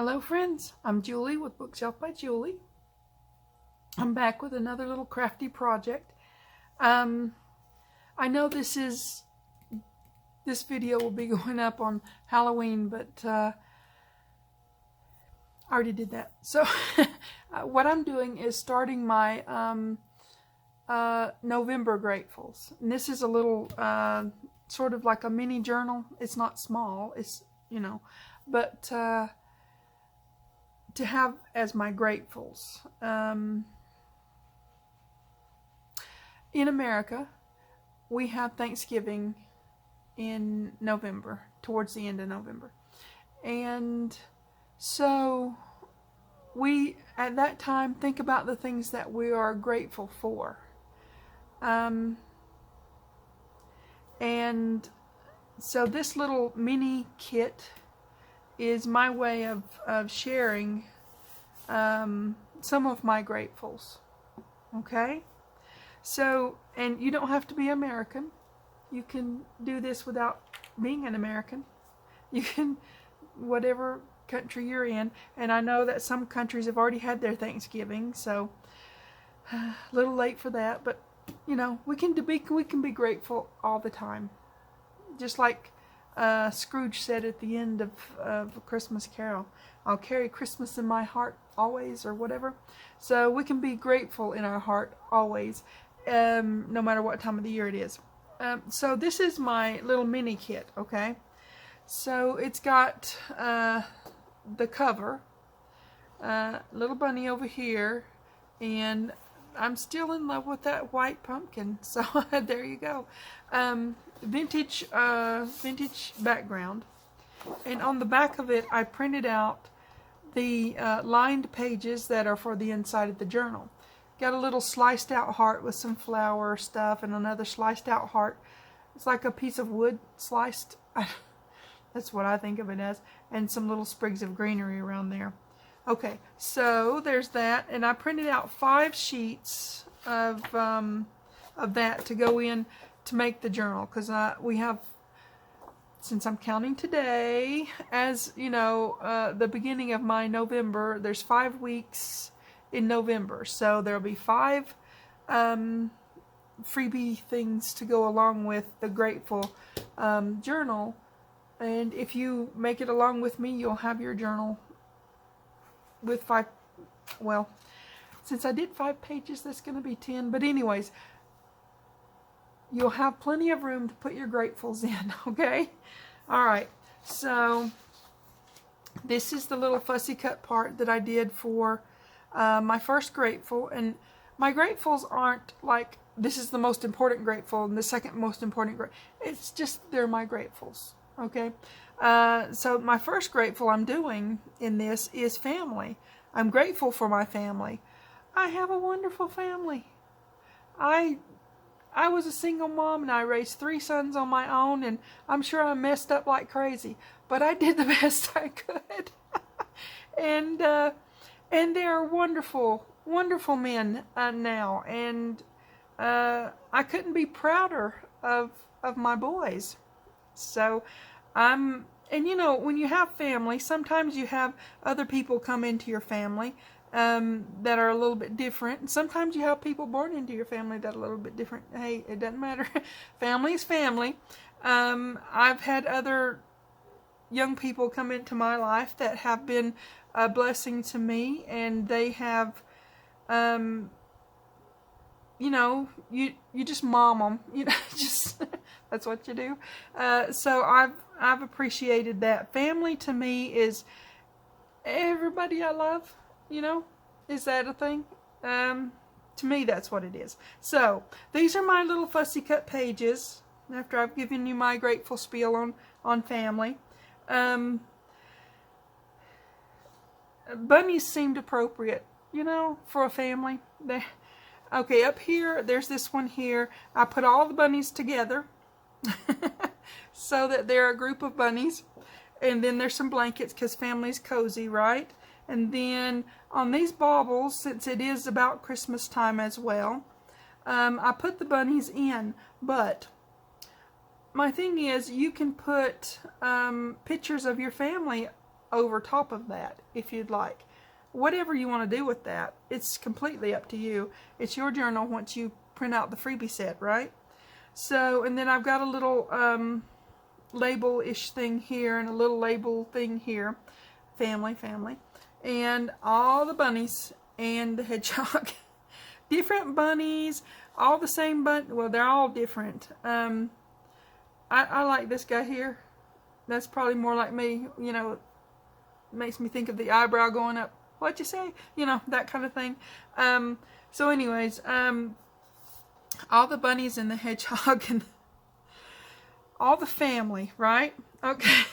Hello friends, I'm Julie with Bookshelf by Julie. I'm back with another little crafty project. I know this video will be going up on Halloween, but I already did that. So what I'm doing is starting my November gratefuls. And this is a little sort of like a mini journal. It's not small, it's, but to have as my gratefuls. In America, we have Thanksgiving in November, towards the end of November. And so we, at that time, think about the things that we are grateful for. And so this little mini kit is my way of sharing some of my gratefuls. Okay? So, and you don't have to be American. You can do this without being an American. You can, whatever country you're in. And I know that some countries have already had their Thanksgiving, so a little late for that. But, we can be grateful all the time. Just like Scrooge said at the end of A Christmas Carol, I'll carry Christmas in my heart always, or whatever. So we can be grateful in our heart always, no matter what time of the year it is. So this is my little mini kit, okay? So it's got the cover, little bunny over here, and I'm still in love with that white pumpkin, so there you go. Vintage background, and on the back of it I printed out the lined pages that are for the inside of the journal. Got a little sliced out heart with some flower stuff and another sliced out heart. It's like a piece of wood sliced. That's what I think of it as, and some little sprigs of greenery around there. Okay, so there's that, and I printed out 5 sheets of that to go in to make the journal, because we have, since I'm counting today as the beginning of my November, there's 5 weeks in November, so there'll be 5 freebie things to go along with the grateful journal. And if you make it along with me, you'll have your journal with 5, well, since I did 5 pages, that's going to be 10, but anyways, you'll have plenty of room to put your gratefuls in, okay? Alright, so this is the little fussy cut part that I did for my first grateful, and my gratefuls aren't like, this is the most important grateful and the second most important grateful. It's just, they're my gratefuls, okay? So my first grateful I'm doing in this is family. I'm grateful for my family. I have a wonderful family. I was a single mom and I raised 3 sons on my own, and I'm sure I messed up like crazy, but I did the best I could. And they're wonderful, wonderful men now, and I couldn't be prouder of my boys. So and when you have family, sometimes you have other people come into your family that are a little bit different. And sometimes you have people born into your family that are a little bit different. Hey, it doesn't matter. Family is family. I've had other young people come into my life that have been a blessing to me, and they have, you just mom them. Just that's what you do. So I've appreciated that. Family to me is everybody I love. Is that a thing? To me, that's what it is. So these are my little fussy cut pages. After I've given you my grateful spiel on family, bunnies seemed appropriate, for a family. Okay, up here, there's this one here. I put all the bunnies together so that they're a group of bunnies. And then there's some blankets because family's cozy, right? And then on these baubles, since it is about Christmas time as well, I put the bunnies in. But my thing is, you can put pictures of your family over top of that if you'd like. Whatever you want to do with that, it's completely up to you. It's your journal once you print out the freebie set, right? So, and then I've got a little label-ish thing here and a little label thing here. Family, and all the bunnies and the hedgehog. Different bunnies, all the same well, they're all different. I like this guy here. That's probably more like me, you know, it makes me think of the eyebrow going up. What'd you say? You know, that kind of thing. So anyways, all the bunnies and the hedgehog and all the family, right? Okay.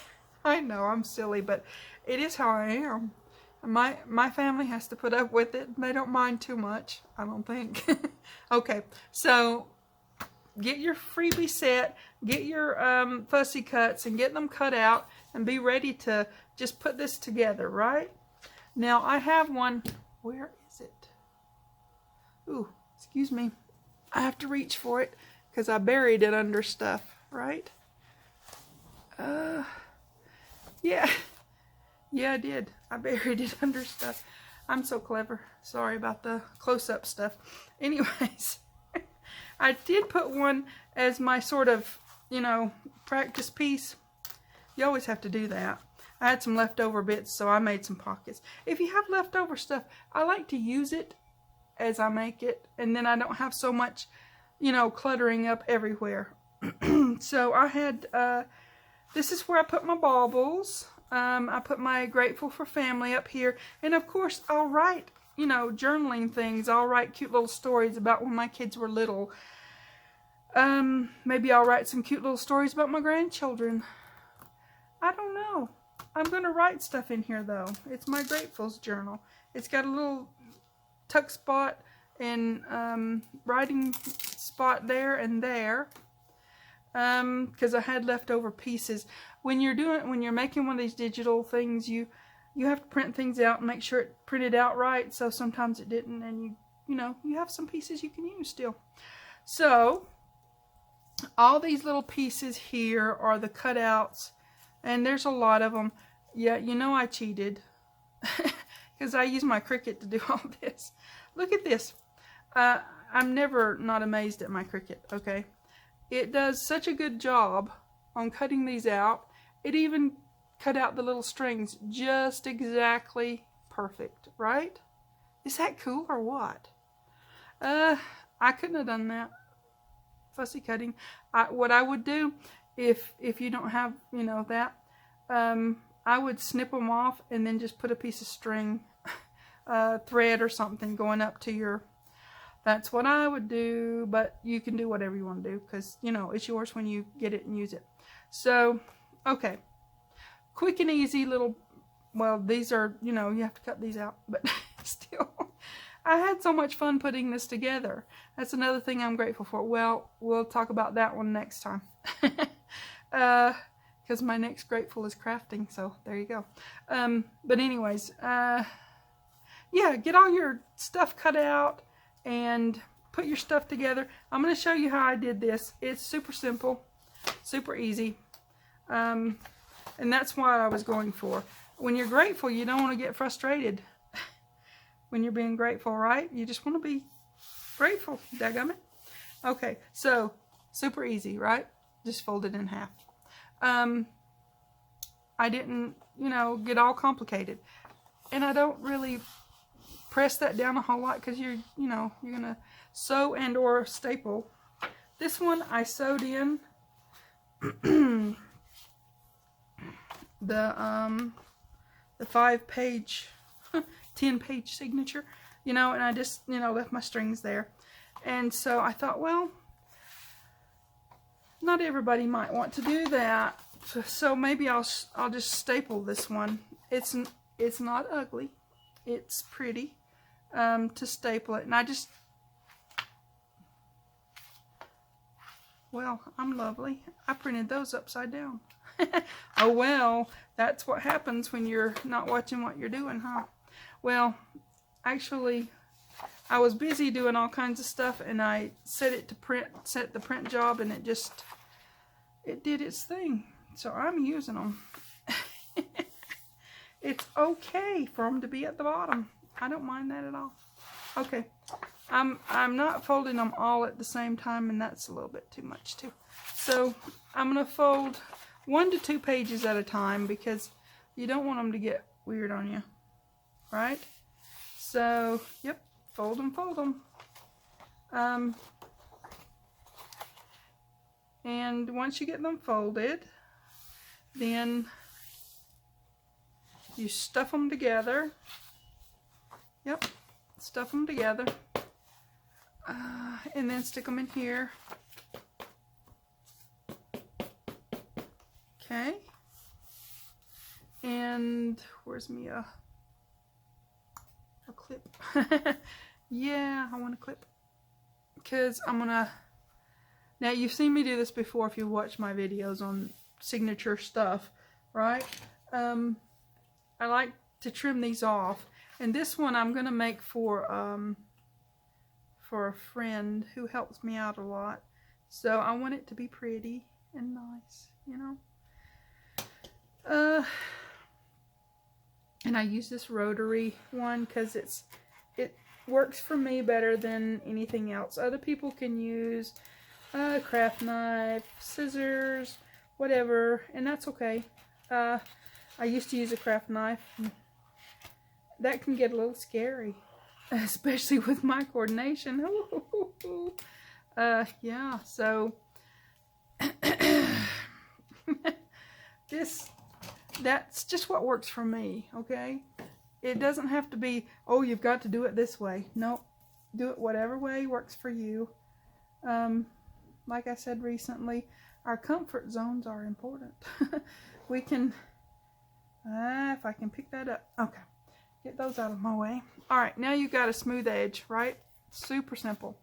I know I'm silly, but it is how I am. My family has to put up with it. They don't mind too much, I don't think. Okay, so get your freebie set, get your fussy cuts, and get them cut out, and be ready to just put this together, right? Now, I have one. Where is it? Ooh, excuse me. I have to reach for it because I buried it under stuff, right? Yeah. Yeah, I did. I buried it under stuff. I'm so clever. Sorry about the close-up stuff. Anyways, I did put one as my sort of, you know, practice piece. You always have to do that. I had some leftover bits, so I made some pockets. If you have leftover stuff, I like to use it as I make it, and then I don't have so much, you know, cluttering up everywhere. So I had, this is where I put my baubles. I put my Grateful for Family up here. And of course, I'll write, you know, journaling things. I'll write cute little stories about when my kids were little. Maybe I'll write some cute little stories about my grandchildren. I don't know. I'm going to write stuff in here, though. It's my Gratefuls journal. It's got a little tuck spot and writing spot there and there. Because I had leftover pieces. When you're making one of these digital things, you have to print things out and make sure it printed out right. So sometimes it didn't, and you know, you have some pieces you can use still. So all these little pieces here are the cutouts, and there's a lot of them. Yeah, you know I cheated because I use my Cricut to do all this. Look at this. I'm never not amazed at my Cricut. Okay. It does such a good job on cutting these out. It even cut out the little strings just exactly perfect, right? Is that cool or what? I couldn't have done that. Fussy cutting. What I would do, if you don't have, you know, that, I would snip them off and then just put a piece of string, thread or something going up to your... That's what I would do, but you can do whatever you want to do because, you know, it's yours when you get it and use it. So, okay. Quick and easy little, well, these are, you know, you have to cut these out, but still. I had so much fun putting this together. That's another thing I'm grateful for. Well, we'll talk about that one next time. Because my next grateful is crafting, so there you go. But anyways, yeah, get all your stuff cut out and put your stuff together. I'm going to show you how I did this. It's super simple, super easy, and that's what I was going for. When you're grateful, you don't want to get frustrated when you're being grateful, right? You just want to be grateful, dadgummit. Okay, so super easy, right? Just fold it in half. I didn't, you know, get all complicated, and I don't really press that down a whole lot because you're gonna sew and or staple. This one I sewed in the 5-page 10-page signature, you know, and I just, you know, left my strings there. And so I thought, well, not everybody might want to do that, so maybe I'll just staple this one. It's not ugly, it's pretty. To staple it, and I just, well, I'm lovely. I printed those upside down. Oh well, that's what happens when you're not watching what you're doing, huh? Well, actually, I was busy doing all kinds of stuff, and I set the print job, and it did its thing. So I'm using them. It's okay for them to be at the bottom. I don't mind that at all. Okay, I'm not folding them all at the same time, and that's a little bit too much too. So I'm going to fold 1 to 2 pages at a time because you don't want them to get weird on you, right? So, yep, fold them, fold them. And once you get them folded, then you stuff them together. Yep, stuff them together. And then stick them in here. Okay. And where's me a clip? Yeah, I want a clip. Because I'm going to... Now, you've seen me do this before if you watch my videos on signature stuff, right? I like to trim these off. And this one I'm going to make for a friend who helps me out a lot. So I want it to be pretty and nice, you know. And I use this rotary one because it works for me better than anything else. Other people can use a craft knife, scissors, whatever, and that's okay. I used to use a craft knife. That can get a little scary, especially with my coordination. Yeah, so that's just what works for me, okay? It doesn't have to be, oh, you've got to do it this way. No, do it whatever way works for you. Like I said recently, our comfort zones are important. We can, if I can pick that up, okay, get those out of my way. All right, now you've got a smooth edge, right? Super simple.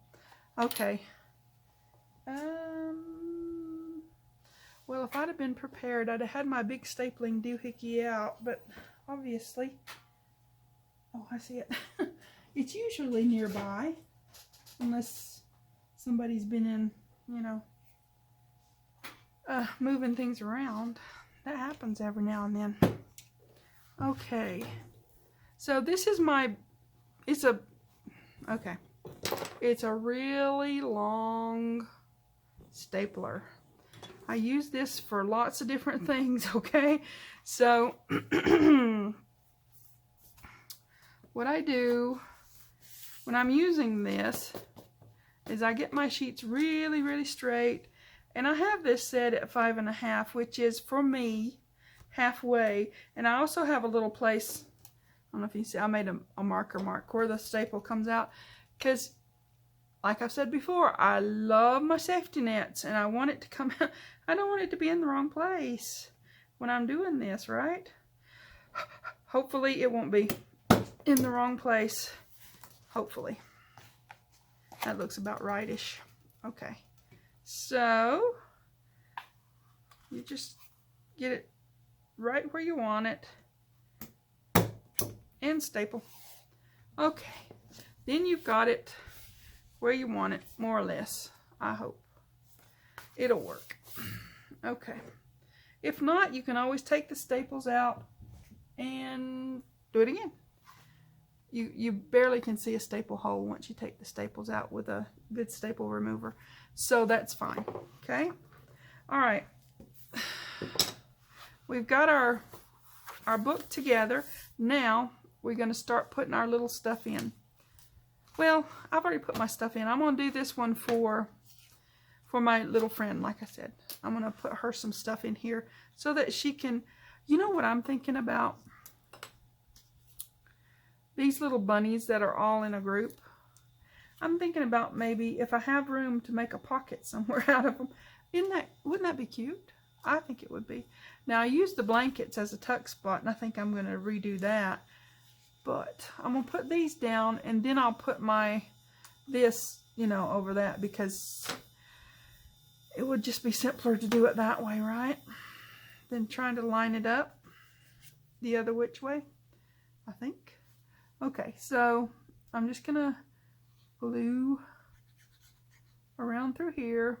Okay. Well, if I'd have been prepared, I'd have had my big stapling doohickey out, but obviously, oh, I see it. It's usually nearby, unless somebody's been in, you know, moving things around. That happens every now and then. Okay, so this is my, it's a really long stapler. I use this for lots of different things, okay? So, what I do when I'm using this is I get my sheets really, really straight, and I have this set at 5.5, which is, for me, halfway. And I also have a little place, I don't know if you see, I made a marker mark where the staple comes out, because like I've said before, I love my safety nets, and I want it to come out. I don't want it to be in the wrong place when I'm doing this, right? Hopefully it won't be in the wrong place. Hopefully. That looks about rightish. Okay. So, you just get it right where you want it. And staple. Okay. Then you've got it where you want it, more or less. I hope it'll work. Okay. If not, you can always take the staples out and do it again. You barely can see a staple hole once you take the staples out with a good staple remover. So that's fine. Okay. All right. We've got our book together. Now we're going to start putting our little stuff in. Well, I've already put my stuff in. I'm going to do this one for my little friend, like I said. I'm going to put her some stuff in here so that she can, you know what I'm thinking about? These little bunnies that are all in a group. I'm thinking about maybe if I have room to make a pocket somewhere out of them. Wouldn't that be cute? I think it would be. Now, I use the blankets as a tuck spot, and I think I'm going to redo that. But I'm going to put these down, and then I'll put this, you know, over that, because it would just be simpler to do it that way, right? Than trying to line it up the other which way, I think. Okay, so I'm just going to glue around through here.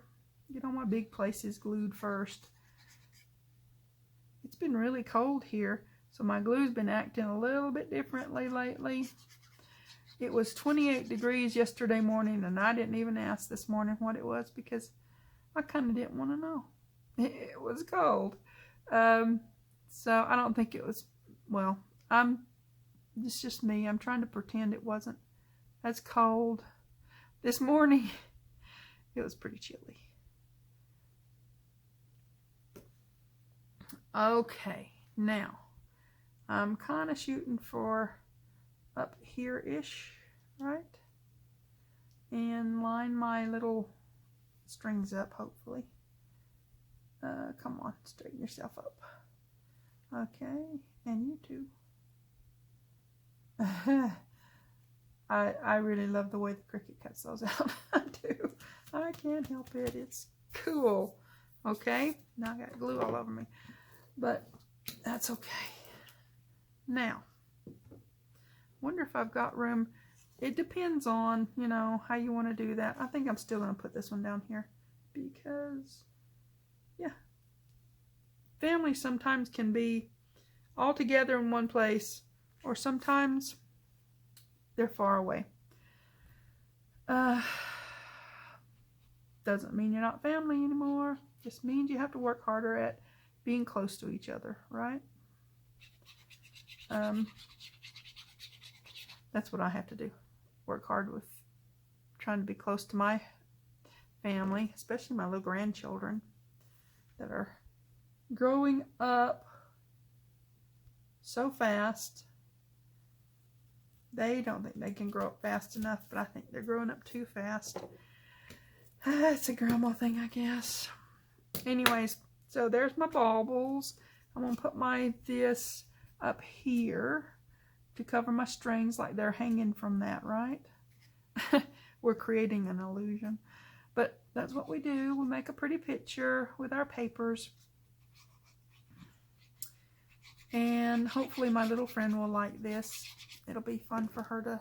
Get all my big places glued first. It's been really cold here, So my glue's been acting a little bit differently lately. It was 28 degrees yesterday morning, and I didn't even ask this morning what it was because I kind of didn't want to know. It was cold. So I don't think it was, well, it's just me. I'm trying to pretend it wasn't as cold. This morning, it was pretty chilly. Okay, now, I'm kind of shooting for up here-ish, right? And line my little strings up, hopefully. Come on, straighten yourself up. Okay, and you too. I really love the way the Cricut cuts those out. I do. I can't help it. It's cool. Okay, now I got glue all over me. But that's okay. Now, wonder if I've got room. It depends on, you know, how you want to do that. I think I'm still going to put this one down here because, yeah, family sometimes can be all together in one place, or sometimes they're far away. Doesn't mean you're not family anymore. Just means you have to work harder at being close to each other, right? That's what I have to do. Work hard with trying to be close to my family, especially my little grandchildren that are growing up so fast. They don't think they can grow up fast enough, but I think they're growing up too fast. It's a grandma thing, I guess. Anyways, so there's my baubles. I'm going to put this up here to cover my strings like they're hanging from that, right? We're creating an illusion. But that's what we do. We make a pretty picture with our papers. And hopefully my little friend will like this. It'll be fun for her to...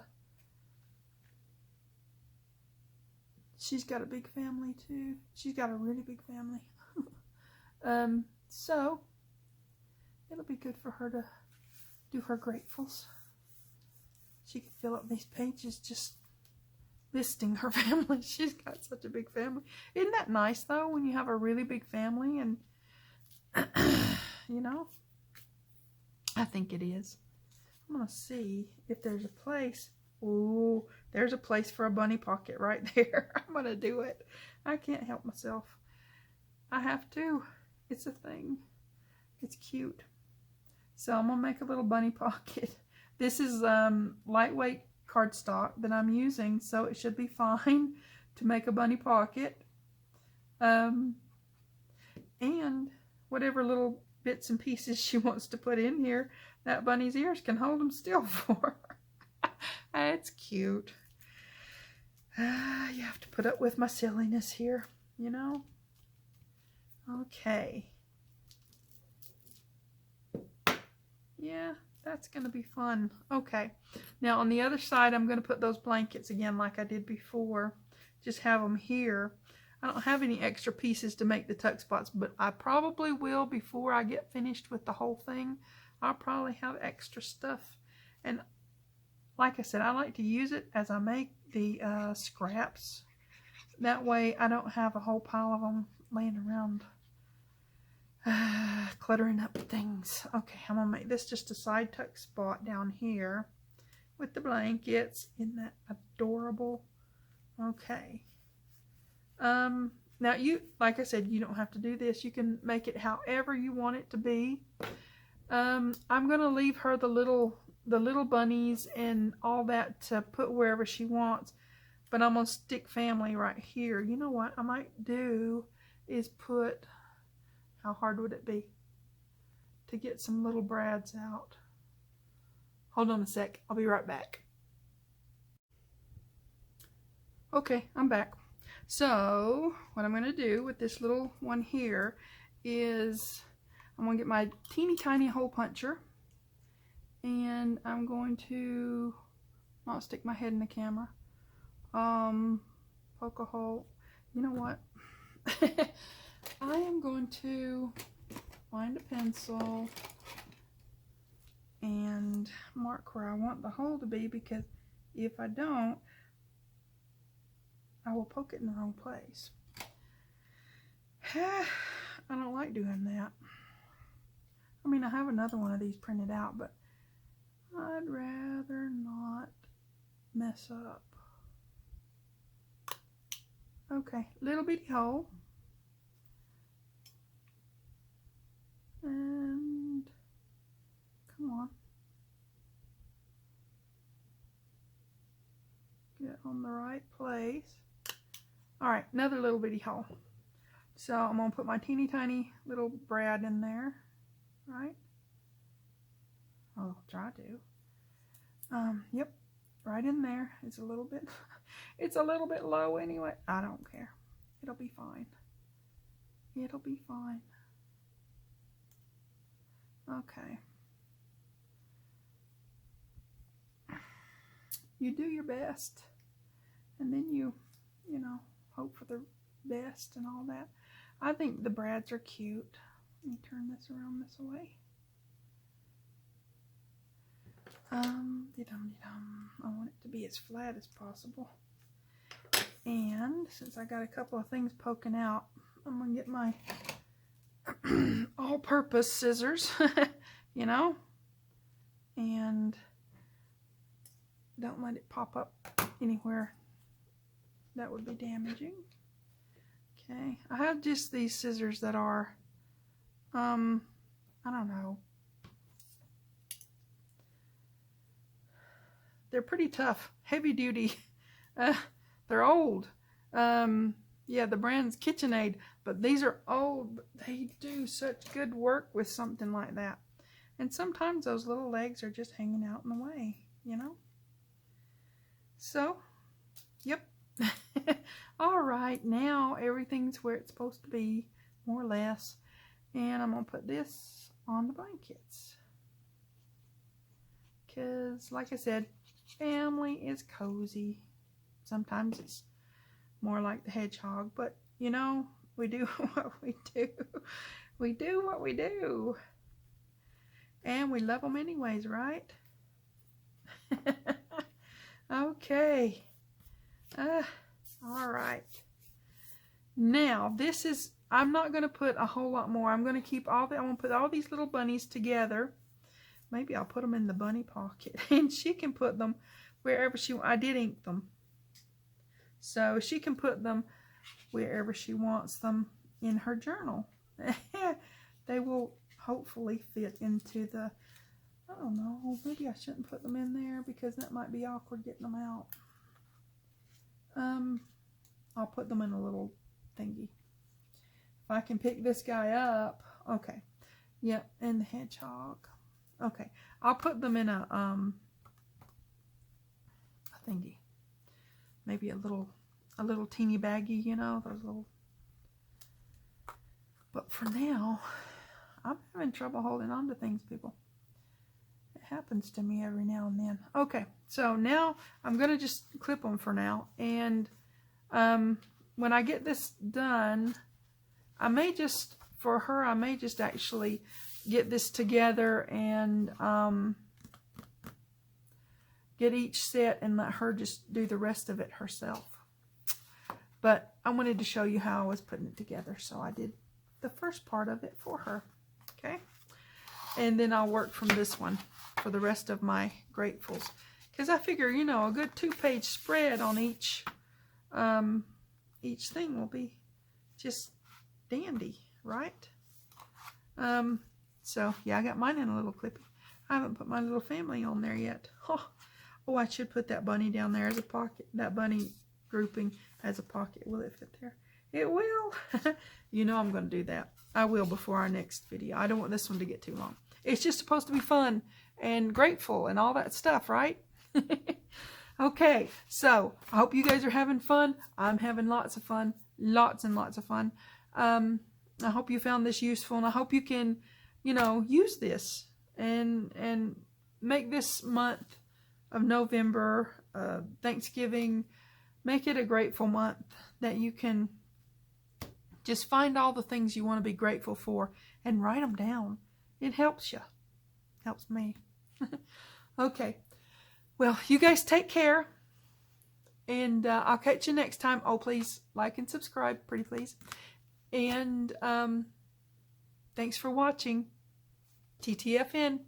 She's got a big family too. She's got a really big family. So it'll be good for her to do her gratefuls. She can fill up these pages just listing her family. She's got such a big family. Isn't that nice though, when you have a really big family? And you know, I think it is. I'm gonna see if there's a place. Ooh, there's a place for a bunny pocket right there. I'm gonna do it. I can't help myself. I have to. It's a thing. It's cute. So I'm gonna make a little bunny pocket. This is lightweight cardstock that I'm using, so it should be fine to make a bunny pocket. And whatever little bits and pieces she wants to put in here, that bunny's ears can hold them still for her. It's cute. You have to put up with my silliness here, you know? Okay. Yeah, that's going to be fun. Okay. Now on the other side, I'm going to put those blankets again like I did before. Just have them here. I don't have any extra pieces to make the tuck spots, but I probably will before I get finished with the whole thing. I'll probably have extra stuff. And like I said, I like to use it as I make the scraps. That way I don't have a whole pile of them laying around cluttering up things. Okay, I'm going to make this just a side tuck spot down here with the blankets. Isn't that adorable? Okay. Now you, like I said, you don't have to do this. You can make it however you want it to be. I'm going to leave her the little bunnies and all that to put wherever she wants. But I'm going to stick family right here. You know what I might do is put... How hard would it be to get some little brads out? Hold on a sec. I'll be right back. Okay, I'm back. So what I'm going to do with this little one here is I'm going to get my teeny tiny hole puncher, and I'm going to not stick my head in the camera. Poke a hole. You know what? I am going to find a pencil and mark where I want the hole to be, because if I don't, I will poke it in the wrong place. I don't like doing that. I mean, I have another one of these printed out, but I'd rather not mess up. Okay, little bitty hole. And come on. Get on the right place. Alright, another little bitty hole. So I'm going to put my teeny tiny little brad in there. Right? I'll try to. Yep. Right in there. It's a little bit low anyway. I don't care. It'll be fine. It'll be fine. Okay. You do your best, and then you know, hope for the best and all that. I think the brads are cute. Let me turn this around this way. I want it to be as flat as possible. And since I got a couple of things poking out, I'm going to get my all-purpose scissors, you know, and don't let it pop up anywhere that would be damaging. Okay, I have just these scissors that are, I don't know, they're pretty tough, heavy duty. They're old. Yeah, the brand's KitchenAid, but these are old, but they do such good work with something like that. And sometimes those little legs are just hanging out in the way, you know? So, yep. All right, now everything's where it's supposed to be, more or less. And I'm going to put this on the blankets. Because, like I said, family is cozy. Sometimes it's more like the hedgehog, but you know, we do what we do. We do what we do. And we love them anyways, right? Okay. All right. Now, this is, I'm not going to put a whole lot more. I'm going to keep all the, I'm going to put all these little bunnies together. Maybe I'll put them in the bunny pocket. And she can put them wherever she, I did ink them. So she can put them wherever she wants them in her journal. They will hopefully fit into the, I don't know, maybe I shouldn't put them in there because that might be awkward getting them out. I'll put them in a little thingy. If I can pick this guy up, okay. Yep, and the hedgehog. Okay, I'll put them in a thingy. Maybe a little teeny baggie, you know, those little. But for now, I'm having trouble holding on to things, people. It happens to me every now and then. Okay, so now I'm going to just clip them for now. And when I get this done, I may just, for her, I may just actually get this together and get each set and let her just do the rest of it herself. But I wanted to show you how I was putting it together, so I did the first part of it for her. Okay, and then I'll work from this one for the rest of my gratefuls, because I figure, you know, a good 2-page spread on each thing will be just dandy, right? So yeah, I got mine in a little clippy. I haven't put my little family on there yet. Oh, I should put that bunny down there as a pocket. That bunny grouping as a pocket. Will it fit there? It will. You know I'm going to do that. I will before our next video. I don't want this one to get too long. It's just supposed to be fun and grateful and all that stuff, right? Okay, so I hope you guys are having fun. I'm having lots of fun. Lots and lots of fun. I hope you found this useful, and I hope you can, you know, use this and make this month of November, Thanksgiving, make it a grateful month that you can just find all the things you want to be grateful for and write them down. It helps you. Helps me. Okay. Well, you guys take care. And I'll catch you next time. Oh, please like and subscribe, pretty please. And thanks for watching. TTFN.